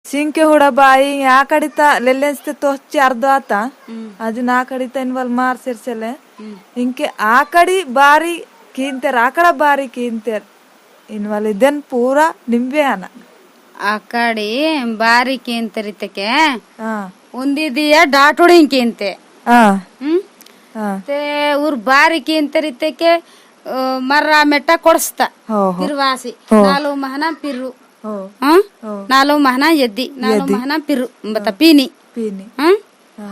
ಸಿಂಕೆ ಹುಡ ಬಾಯಿ ಆ ಕಡಿತ ಲೆಲ್ಲೆನ್ಸ್ತೆ ತೋಚಿ ಅರ್ಧ ಆತ ಅದನ್ನ ಆ ಕಡಿತ ಇನ್ವಾಲ್ ಮಾರ್ ಸೇರ್ಸಲೆ ಇಂಕೆ ಆ ಕಡಿ ಬಾರಿ ಕೀಂತೆರ್ ಆ ಕಡ ಬಾರಿ ಕೀಂತೆರ್ ಇನ್ವಾಲ್ ಇದನ್ ಪೂರಾ ನಿಂಬೆ ಅನ ಆ ಕಡಿ ಬಾರಿ ಕೀಂತರಿತಕ್ಕೆ ಒಂದಿದೀಯ ಡಾಟುಡಿ ಕೀಂತೆ ಊರ್ ಬಾರಿ ಕೀಂತರಿತಕ್ಕೆ ಮರ್ರ ಮೆಟ್ಟ ಕೊಡಿಸ್ತಾ ಪಿರ್ವಾಸಿ ನಾಲು ಮಹನ ಪಿರ್ರು ನಾಲು ಮಹನ ಎದ್ದಿ ನಾಲು ಮಹನ ಪಿರ್ರು ಬತ್ತ ಪೀನಿ ಪೀನಿ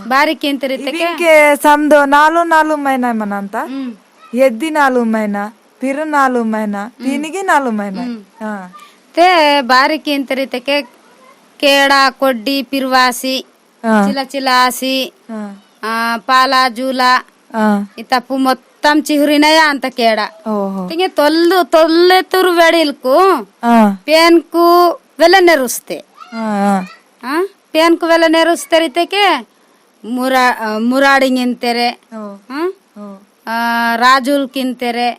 ಬಾರಿ ಕೀಂತರಿತಕ್ಕೆ ಸಮದು ನಾಲು ನಾಲು ಮೈನಾ ಮನ ಅಂತ ಎದ್ದಿ ನಾಲು ಮೈನಾ ಪಿರು ನಾಲು ಮೈನಾ ಪೀನಿಗೆ ನಾಲು ಮೈನಾ ते बारी कींतरितके केड़ा कोड्डी पिरवासी चिला चिलासी पाला जूला इतपु మొత్తం చిహురినయ అంత కేడ తింగే తొల్లె ತುರು వెడిల్కు పేన్కు వెలనెరుస్తే పేన్కు వెలనెరుస్తరితకే ಮುರಾಡಿಂಗಿಂತೆರೆ ರಾಜುಲ್ ಕಿಂತೆರೆ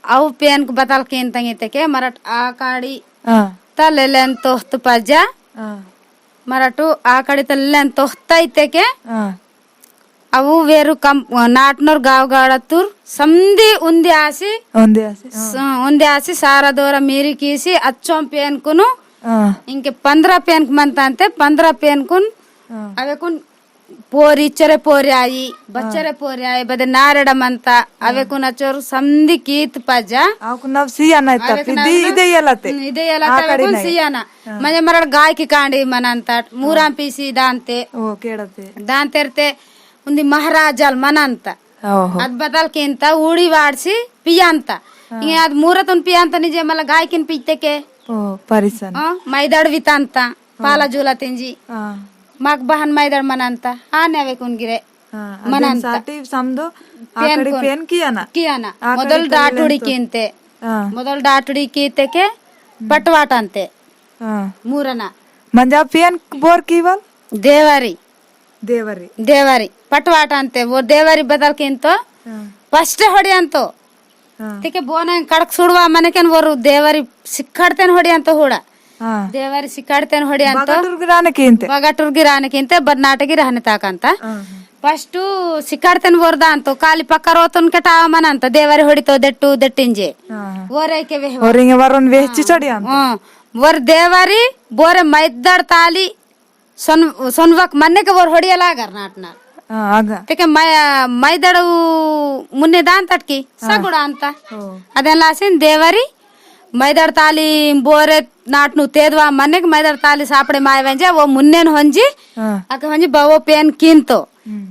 ಅವು ಪೇನ್ ಬದಲ್ ಕಿಂತಂಗಿತಕ್ಕೆ ಮರಟ್ ಆ ಕಾಡಿ ತಲೆಲೆನ್ ತೋಸ್ತು ಪಜ್ಜ ಮರಟು ಆ ಕಡೆ ತಲೆಲೆನ್ ತೋಸ್ತೈತೆಕೆ ಅವು ವೇರು ನಾಟ್ನೋರ್ ಗಾವಗಾಡತ್ತೂರ್ ಸಂಧಿ ಉಂದಿ ಆಸಿ ಸಾರದೋರ ಮೀರಿ ಕೀಸಿ ಅಚ್ಚೋಂ ಪೇನ್ಕುನು ಇಂಕೆ 15 ಪೇನ್ಕ್ ಮಂತ ಅಂತೆ 15 ಪೇನ್ಕುನ್ ಅವೆಕುನ್ పోరి ఇచ్చరే పోరి ఆయి బచ్చరే పోరి ఆయి బదే నారెడమంత అవకు నచోరు సంధి కీత్ పజ అవకు నవ్ సియాన ఇదే సియాన మజే మరడ గాయకి కాండి మనంత మూరాం పీసి దాంతే దాంతెర్తే ఉంది మహారాజాల్ మనంత అದ್ బదల్కింత ఊడి వాడ్సి పియాంత ఇంక అದ್ ಮೂರತುನ್ పియాంత నిజే మళ్ళ గాయకిన్ పిత్తెకే పరిసన్ మైదడవితంత పాల జూల తింజి ಮಾಕ್ ಬಹನ್ ಮೈದರ್ ಮನಂತ ಆನೆವೆ ಕುನ್ಗಿರೆ ಮನಂತ ಸಮದು ಆಕಡಿ ಪೇನ್ ಕಿಯಾನ ಮೊದಲ್ ಡಾಟುಡಿ ಕಿಂತೆ ಮೊದಲ್ ಡಾಟುಡಿ ಕೀತೆಕೆ ಬಟ್ವಾಟ ಅಂತೆ ಮೂರನ ಮಂಜಾ ಪೇನ್ ಬೋರ್ ಕಿವಲ್ ದೇವರಿ ದೇವರಿ ದೇವರಿ ಪಟ್ವಾಟ ಅಂತೆ ಓ ದೇವರಿ ಬದಲ್ ಕಿಂತೋ ಫಸ್ಟ್ ಹೊಡಿ ಅಂತೋ ತಿಕೆ ಬೋನ ಕಡಕ್ ಸುಡುವ ಮನೆಕೆನ್ ಬೋರು ದೇವರಿ ಸಿಕ್ಕಾಡ್ತೇನೆ ಹೊಡಿ ಅಂತ ಹೂಡ ದೇವರಿ ಸಿಕ್ಕಾಡ್ತೇನೆ ಹೊಡಿ ಅಂತ ಬಗಟುರ್ಗಿ ರಾನಕ್ಕಿಂತ ಬದ್ನಾಟಗಿ ರಾಹನೆ ತಾಕಂತ ಫಸ್ಟ್ ಸಿಕ್ಕಾಡ್ತೇನೆ ಬೋರ್ದ ಅಂತ ಖಾಲಿ ಪಕ್ಕ ರೋತನ್ ಕೆಟ ಮನ ಅಂತ ದೇವರಿ ಹೊಡಿತೋ ದೆಟ್ಟಿಂಜೆ ಓರೈಕೆ ವರ್ ದೇವರಿ ಬೋರೆ ಮೈದ್ದಾಡ್ ತಾಲಿ ಸೊನ್ವಕ್ ಮನ್ನೆಗೆ ಬೋರ್ ಹೊಡಿಯಲಾಗರ್ ನಾಟ್ನ ತೆಕೆ ಮೈದಡು ಮುನ್ನೆ ದಾಂತಟ್ಕಿ ಸಗುಡ ಅಂತ ಅದೆಲ್ಲ ಹಸಿನ್ ದೇವರಿ ಮೈದಾಡ್ ತಾಲಿ ಬೋರೆ ನಾಟ್ನು ತೇದ್ವಾ ಮನೆಗ್ ಮೈದಾಡ್ ತಾಲಿ ಸಾಪಡೆ ಮಾಯವಂಜೆ ಓ ಮುನ್ನೆನ್ ಹೊಂಜಿ ಅಕ ಹೊಂಜಿ ಬವೋ ಪೇನ್ ಕಿಂತೋ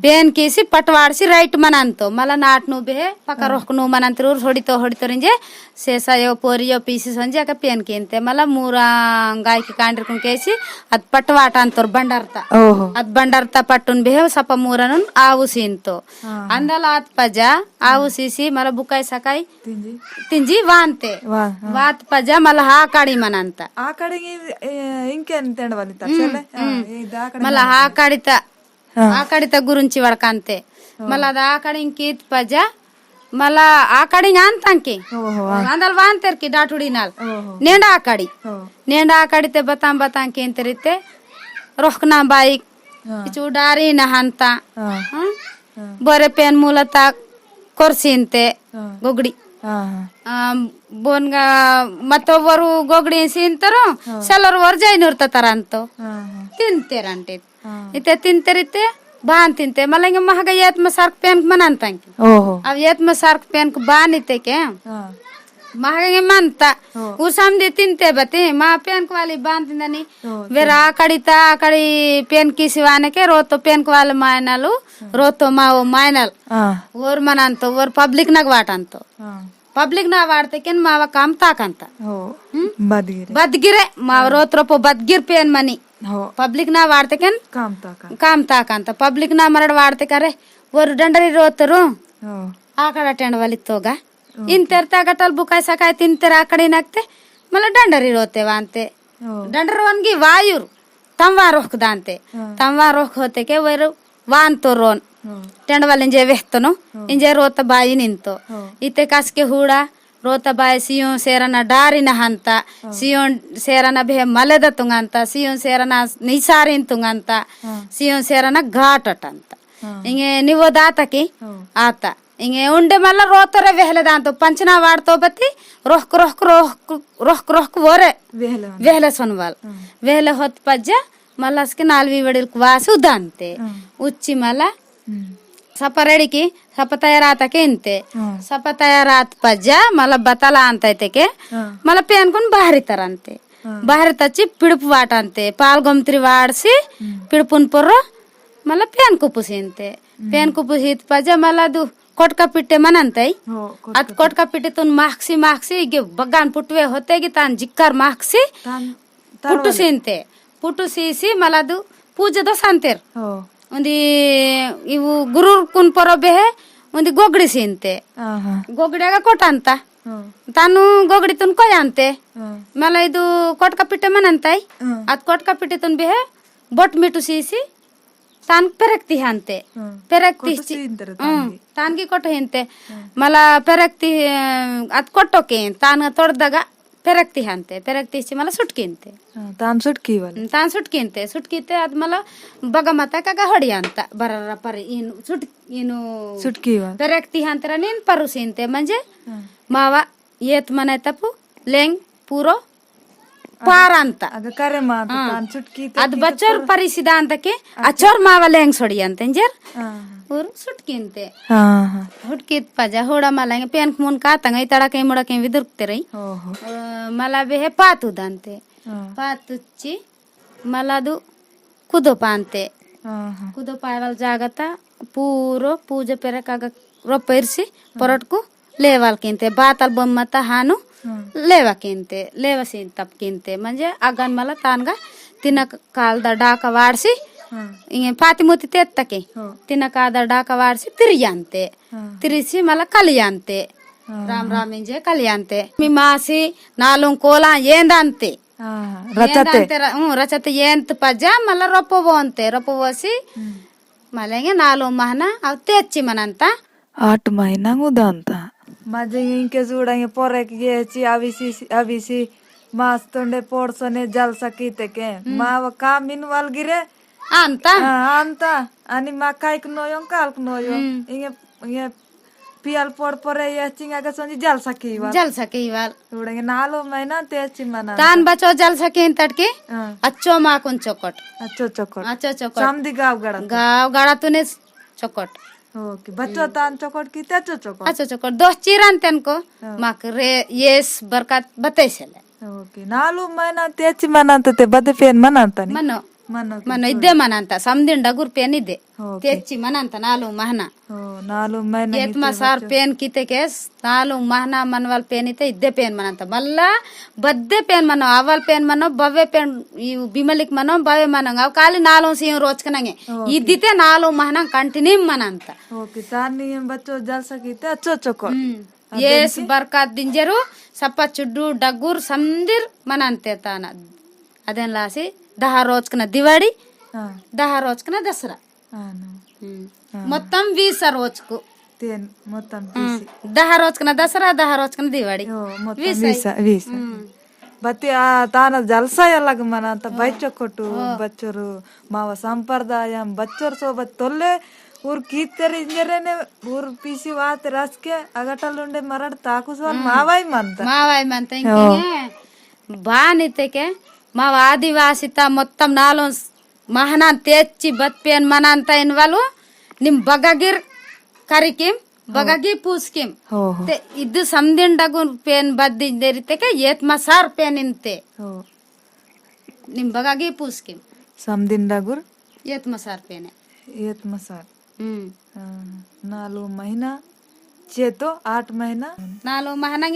ಪೇನ್ ಕೀಸಿ ಪಟ್ವಾಡ್ಸಿ ರೈಟ್ ಮನಂತೋ ಮಲ ನಾಟ್ನು ಬೇಹೆ ಪಕ್ಕ ರೊಕ್ನು ಮನಂತಿರು ಹೊಡಿತೋರಿಂಜೆ ಸೇಸಾಯೋ ಪೋರಿಯೋ ಪೀಸಿ ಹೊಂಜಿ ಅಕ ಪೇನ್ ಕಿಂತೆ ಮಲ ಮೂರ ಗಾಯಕಿ ಕಾಂಡ್ರಿಕುನ್ ಕೇಸಿ ಅದ್ ಪಟ್ವಾಟ ಅಂತೋರ್ ಬಂಡರ್ತ ಅದ್ ಬಂಡರ್ತ ಪಟ್ಟುನ್ ಬೇಹೆ ಸಪ ಮೂರನು ಆವು ಸೀಂತೋ ಅಂದಲ ಆತ್ ಪಜ ಆವು ಸೀಸಿ ಮಲ ಬುಕಾಯ್ ಸಕಾಯ್ ತಿಂಜಿ ವಾಂತೆ ವಾತ್ ಪಜ ಮಲ ಹಾ ಕಾಡಿ ಮನಂತ ಆ ಕಡೆಗೆ ಮಲ ಹಾ ಕಾಡಿತ ఆ కడిత గురించి వడకంతే మళ్ళీ అది ఆ కడి ఇంకీత్ పజ మళ్ళా ఆ కడి అంతంకి అందల్ వాంతెర్కి డాటుడినాల్ నేండా ఆ కడి నేండా ಆ ಕಡಿತೆ ಬತಾಂಕಿ ಅಂತಿರುತ್ತೆ ರೊಕ್ಕನ ಬಾಯಿ ಚೂಡಾರಿ ನಹಂತ ಬೊರೆ ಪೇನ್ ಮೂಲತ ಕೊರ್ಸಿಂತೆ ಗೊಗ್ಡಿ ಬೋನ್ಗ ಮತ್ತೊಬ್ಬರು ಗೊಗ್ಡಿ ಸಿಂತರು ಸೆಲ್ಲರು ವರ್ಜೈನ್ ಇರ್ತತಾರಂತ ತಿಂತೇರಂತೆ इते तिंतरिते बान तिंते मलंगे महगा येत में सार्क पेन मनंतंकी अब येत में सार्क पेन को बानिते के महगा मनता उसामदे तिंते बते मा पेन को वाली बांतिंदनी वेरा आकड़िता आकड़ी पेन किसिवाने के रोतो पेन को वाले मायनालु रोतो मा वो मायनाल ओर मनंतो ओर पब्लिक नग वाटंतो पब्लिक ना वाड़ते केन मावा काम ताकंता बदगिरे मा रोत्रोपो बदगिर पेन मनी पब्लिक ना वाड़ते केन काम ताकंता पब्लिक ना मरड वाड़ते करे ओर डंडरी रोतರು ಆಕಡ ಟೆಂಡ ವಲಿತ್ತೋಗ ಇಂತೆರ್ತ ಗಟಲ್ ಬುಕಾಯ್ ಸಕಾಯ್ ತಿಂತೆರ ಆಕಡೆ ನಕ್ತೆ ಮಲ ಡಂಡರಿ ರೋತೆವ ಅಂತೆ ಡಂಡರ ವನ್ಗಿ ವಾಯುರ್ ತಂವಾ ರೋಕ್ದಾಂತೆ ತಂವಾ ರೋಕ್ ಹೋತೆಕೆ ವೈರು ವಾಂತೋ ರೋನ್ ಟೆಂಡ ವಲ್ ಇಂಜೆ ವೆಹ್ತನು ಇಂಜೆ ರೋತ ಬಾಯಿ ನಿಂತು ಇತ್ತೆ ಕಸ್ಕೆ ಹೂಡ रोता बाय सियों सेरना डारिना हंता सियों सेरना बे मलेद तुंगंत सियों सेरना निसारिन तुंगंत सियों सेरना घाटट ಅಂತ इंगे निवो दातकी आता इंगे उंडे मल्ला रोतरे वेहले दांतो पंचना वाड़तो बत्ती रोहक रोहक रोहक रोहक रोहक वोरे वेहले सोनवाल वेहले होत पज्जा मल्ला उसके नालवी वडिल वासु दांते उच्ची मल्ला सपरेडिकी सप तयारातके इंते सप तयारात पज्जा मला बतला अंतैतेके मला पेनकुन बाहरी तरंते बाहरी तच्ची पिड़प वाटंते पाल गोमत्री वाडसी पिड़पुन पुर्रो मला पेन कुपुसिंते पेन कुपुसित पज्जा मला दु कोटका पिट्टे मनंतै अत कोटका पिट्टे तुन माक्सी माक्सी गे बगान पुटवे होते गी तान जिक्कर माक्सी पुटुसिंते पुटुसीसी मला दु पूजे दो संतेर ಒಂದಿ ಇವು ಗುರುರ್ ಕುನ್ ಪರಬೆ ಒಂದಿ ಗೊಗಡಿ ಸಿಂತೆ ಗೊಗಡಿಯಾಗ ಕೊಟ್ಟ ಅಂತ ತಾನು ಗೊಗಡಿ ತುನ್ ಕೊಯ್ ಅಂತೆ ಮೇಲೆ ಇದು ಕೊಟ್ಕ ಪಿಟ್ಟೆ ಮನಂತಾಯ್ ಅದ್ ಕೊಟ್ಕ ಪಿಟ್ಟೆ ತುನ್ ಬೆ ಬೊಟ್ ಮಿಟು ಸೀಸಿ ತಾನ್ ಪೆರಕ್ತಿ ಅಂತೆ ಪೆರಕ್ತಿ ತಾನ್ಗಿ ಕೊಟ್ಟ ಹಿಂತೆ ಮಲ ಪೆರಕ್ತಿ ಅದ್ ಕೊಟ್ಟೋಕೆ ತಾನ್ ತೊಡ್ದಾಗ ಪೆರಕ್ತಿ ಅಂತೆ ಪೆರಕ್ತಿ मला सुटकिंते तान सुटकिंते अद मला बगा मता कागा हडी ಅಂತ बररा परी इनु सुटकी पेरक्ती अंತರ ನೀನ್ ಪರುಸಿಂತೆ म्हणजे मावा येत मने तपु लेंग पूरो पार ಅಂತ ಕರೆ ಮಾತ ತಾನ್ ಸುಟ್ಕಿ ಅದ್ ಬಚ್ಚರ್ ಪರಿಸಿದ ಅಂತಕ್ಕೆ ಅಚ್ಚರ್ ಮಾವ लेंग सोडी ಅಂತ ಎಂಜರ್ और सुटकिंते हुटकित पजा होड़ा मलांगे पेन मुन का तंगई तड़ा के मुड़ा के विदुरते रही मला बे है पातु दांते पातुच्ची मलादु कुदो पांते कुदो पायवल जागता पूरो पूजे पेरे काग रोपेर्सी परटकु लेवाल किंते बातल बम्मता हानु लेवा किंते लेवा सिन तप किंते म्हणजे अगन मला तानगा तिना काल दा डाका वाडसी इंगे पातिमोती तेत्तके तिना कादर डाका वाडसी तिरियांते तिरिसी मला कलियांते राम राम इंजे कलियांते मी मासी नालुं कोला येंदांते रचते येंत पज्जा मला रोपोवोसी मलेंगे नालो महना अव तेच्ची मनंत 8 महीना उदांत माझे इंके जुडांगे पोरेक गेची अविसी मास तोंडे पोडसोने जलसा कीतेके माव का मिनवाल गिरे ಅಂತ आणि मा कायक नोयों काल्क नोयों इंगे पियाल पोरे यचिंगा का सोंजी जलसा कीवाल उड़ेंगे नालो महीना तेची मना तान बचो जलसा कीन तटके अच्छो माकुन चोकट अच्छो समदी गाव गड़ा तूने चोकट ओके बच्चो तान चोकट की तेचो चोकट अच्छो चोकट दो चिरन तेनको माक रे येस बरकत बतेसेले ओके नालो महीना तेची मनांत ते बदे पेन मनांत मनो इद्दे मनंत समदिन डगुर पेन इद्दे तेच्ची मनंत नालू महना येत्मा सार पेन कीते केस नालू महना मनवल पेन इते इद्दे पेन मनंत मल्ला बद्दे पेन मनो अवल पेन मनो बवे पेन बिमलिक मनो बवे मनो अव काली नालू सी रोज कनंगे इद्दिते नालू महना कंटिन्यू मनंत ओके तानी बच्चो जलसा कीते अच्छो चोको येस बरकत दिंजरू सप्पा चुड्डू डगुर समदिर मनंते ताना अदेन लासी 10 रोज कना दिवाळी 10 रोज कना दसरा మొత్తం 20 రోజుకు మొత్తం 10 రోజు కన్నా దసరా 10 రోజు కన్నా దివాళి 20 ಬತ್ತಿ ಆ ತಾನ ಜಲ್ಸ ಎಲ್ಲಗ ಮನ ಅಂತ ಬೈಚ ಕೊಟ್ಟು ಬಚ್ಚರು ಮಾವ ಸಂಪ್ರದಾಯ ಬಚ್ಚರ್ ಸೋಬತ್ ತೊಲ್ಲೆ ಊರ್ ಕೀತೆರಿ ಇಂಜರೇನೆ ಊರ್ ಪಿಸಿ ವಾತ ರಸ್ಕೆ ಅಗಟಲುಂಡೆ ಮರಡ್ ತಾಕುಸೋಲ್ ಮಾವಾಯ್ ಮಂತ ಇಂಗೆ ಬಾನಿತೆಕೆ ಮಾವ ಆದಿವಾಸಿತ ಮೊತ್ತಂ ನಾಲೋ ಮಹನ ತೆಚ್ಚಿ ಬತ್ಪೇನ್ ಮನ ಅಂತ ಎನ್ವಲು ನಿಮ್ ಬಗಗಿರ್ ಕರಿಕಿಂ ಬಗಗಿ ಪೂಸ್ಕಿಂ ಇದು ಸಮದಿಂಡಗು ಪೇನ್ ಬದ್ದಿದ್ದರಿತೆಕೆ ಏತ್ಮ ಸಾರ್ ಪೇನ್ ಇಂತೆ ನಿಮ್ ಬಗಗಿ ಪೂಸ್ಕಿಂ ಸಮದಿಂಡಗುರ್ ಏತ್ಮ ಸಾರ್ ಪೇನೆ ಏತ್ಮ ಸಾರ್ 4 महीना चेतो 8 महीना 4 महीना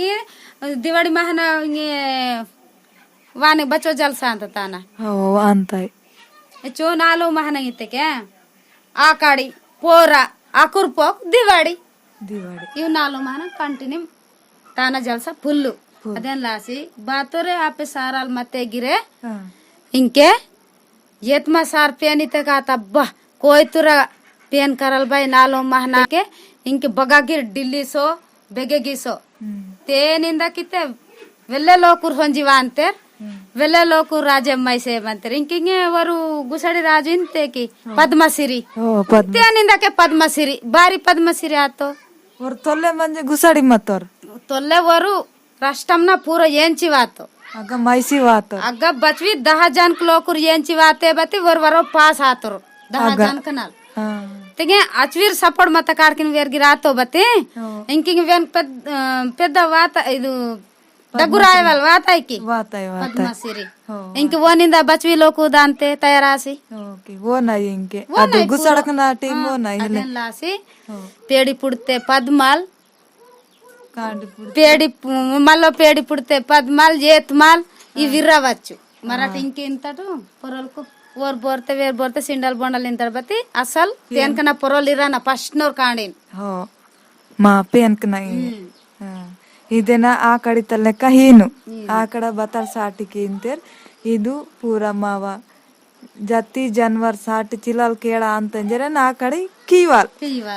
दिवाळी महीना वाने बच्चो जलसा ಅಂತ ತಾನ ಅಂತಾಯ್ ಚೋ 4 ಮಹನ ಇತ್ತಕೆ ಆಕಾಡಿ ಪೋರ ಆಕುರ್ಪೋಕ್ ದಿವಾಡಿ ಇವ್ 4 ಮಹನ ಕಂಟಿನ್ಯೂ ತಾನ ಜಲ್ಸ ಫುಲ್ಲು ಅದೇನ್ ಲಾಸಿ ಬಾತೋರೆ ಆಪೆ ಸಾರಾಲ್ ಮತ್ತೆ ಗಿರೆ ಇಂಕೆ येतमा सार पेन इते का तब्बा कोई तुरा पेन करल भाई 4 महीना के इनके बगागिर दिल्ली सो बेगेगी सो ತೇನಿಂದ ಕಿತ್ತೆ ವೆಲ್ಲೆ ಲೋಕೂರ್ ಹೊಂಜಿವ ಅಂತೆರ್ ವೆಲ್ಲೆ ಲೋಕೂರ್ ರಾಜಮ್ಮೈ ಸೇವ್ ಅಂತೆರ್ ಇಂಕಿಂಗೆ ಅವರು ಗುಸಡಿ ರಾಜು ಇಂತೇಕಿ ಪದ್ಮಸಿರಿ ತೇನಿಂದಕ್ಕೆ ಪದ್ಮಸಿರಿ ಬಾರಿ ಪದ್ಮಸಿರಿ ಆತು ಅವ್ರ ತೊಲ್ಲೆ ಮಂಜೆ ಗುಸಾಡಿ ಮತ್ತವ್ರ ತೊಲ್ಲೆ ವರು ರಾಷ್ಟ್ರಮ್ನ ಪೂರ ಏಂಚಿ ವಾತು ಆಗ ಮೈಸಿ ವಾತ ಅಗ್ಗ ಬಚ್ವಿ 10 ಜನಕ್ ಲೋಕೂರ್ ಏಂಚಿ ವಾತೆ ಬತ್ತಿ ವರ ಪಾಸ್ ಆತರು 10 ಜನಕ್ ನಾಲ್ ತೆಗೆ ಅಚ್ವೀರ್ ಸಪೋರ್ಟ್ ಮತ್ತ ಕಾಡ್ಕಿನ ವೇರ್ಗಿ ರಾತೋ ಬತ್ತಿ ಇಂಕಿಂಗ್ ವೇನ್ పెద్ద వాత ಇದು దగ్గురాయవల్ వాతాయికి పద్మసిరి ఇంక ఓనింద బచ్వి లోకుదా అంతే తయారాసి ఓకే ఓనాయి ఇంకే ಅದು ಗುಸಡಕನ ಟೀಮ್ ಓನಾಯಿ లాసి పేడి పుడితే పద్మాల్ పేడి మళ్ళీ పేడి పుడితే పద్మాల్ ఏత్మాల్ ఇవి రావచ్చు మరాఠీ ఇంకేంతటు పొరలకు ఓర్ బోర్తే వేర్ బోర్తే సిండల్ బొండల్ ఇంత బతి అసలు తేన్కన పొరలు ఇరాన ఫస్ట్ నోర్ కాండిన్ మా పేన్కన ಇದನ್ನ ಆ ಕಡೆ ತಲೆಕ್ಕ ಹೀನು ಆ ಕಡೆ ಬತಾರ್ ಸಾಟಿಗೆ ಇಂತೇರ್ ಇದು ಪೂರ ಮಾವ ಜತಿ ಜನವರ್ ಸಾಟಿ ಚಿಲಲ್ ಕೇಳ ಅಂತಂಜರೆ ಆ ಕಡೆ ಕೀವಾಲ್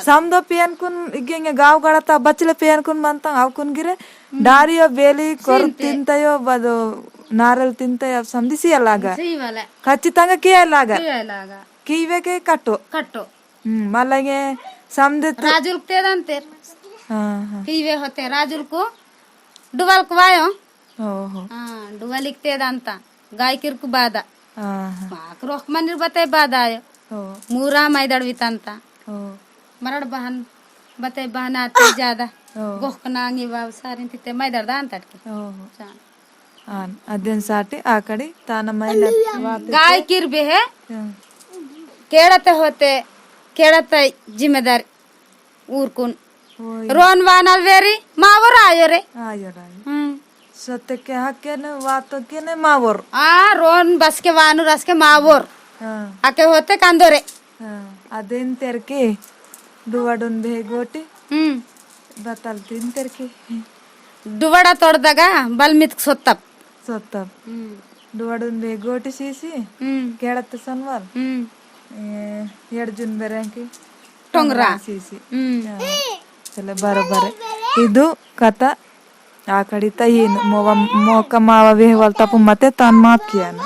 ಸಮದೋ ಪೇನ್ ಕುನ್ ಈಗ ಗಾವ್ ಗಡತ ಬಚ್ಚಲ ಪೇನ್ ಕುನ್ ಬಂತ ಅವ್ ಕುನ್ಗಿರೆ ದಾರಿಯೋ ಬೇಲಿ ಕೊರ್ ತಿಂತಯೋ ಬದು ನಾರಲ್ ತಿಂತಯೋ ಸಂದಿಸಿ ಅಲ್ಲಾಗ ಖಚಿತಂಗ ಕೀ ಅಲ್ಲಾಗ ಕೀವೆಗೆ ಕಟ್ಟು ಮಲ್ಲಗೆ ಸಮದ ರಾಜುಲ್ ತೇದಂತೇರ್ ಕೀವೆ ಹೋತೆ ರಾಜುಲ್ಕು ಡುವಲ್ಕು ವಾಯೋ ಡುವಲಿಕ್ ತೇದಂತ ಗಾಯಕಿರ್ಕು ಬಾದ ಮಾಕ್ ರೊಕ್ ಮಂದಿರ್ ಬತ್ತೆ ಬಾದಾಯ ಮೂರಾ ಮೈದಡ್ವಿತಂತ ಮರಡ್ ಬಹನ್ ಬತ್ತೆ ಬಹನ ಆತೆ ಜಾದ ಗೊಹ್ಕನಾಂಗಿ ಬಾವ್ ಸಾರಿಂತಿತ್ತೆ ಮೈದಡ್ದ ಅಂತಟ್ಕೆ ಅದೇನ್ ಸಾಟಿ ಆ ಕಡೆ ತಾನ ಮೈಲ ಗಾಯಕಿರ್ ಬೇಹೆ ಕೇಳತೆ ಹೋತೆ ಕೇಳತೆ ಜಿಮ್ಮೆದಾರಿ ಊರ್ಕುನ್ रोन वानल वेरी मावर आयो रे सत्यಕ್ಕೆ ಹಾಕೇನೆ ವಾತಕ್ಕೆ ಮಾವರ್ रोन बस के वानु रस के मावर आके होते कंदोरे ಅದೇನ್ ತೆರ್ಕೆ ಡುವಡನ್ ಬೇಗೋಟಿ ಬತಲ್ ತಿನ್ ತೆರ್ಕೆ ಡುವಡ ತೊಡ್ದಾಗ ಬಲ್ ಮಿತ್ ಸೊತ್ತಪ್ ಡುವಡನ್ ಬೇಗೋಟಿ ಸೀಸಿ ಕೇಳತ್ತೆ ಸನ್ವಾಲ್ ಎಡ್ಜುನ್ ಬೆರಂಕಿ ಟೊಂಗ್ರಾ ಸೀಸಿ ಬರೋಬರೆ ಇದು ಕಥಾ ಆ ಕಡಿತ ಏನು ಮೋಕ ಮಾವ ವೇಹವಲ್ ತಪ್ಪು ಮತ್ತೆ ತಾನ್ ಮಾತ್ ಕಿಯಾನ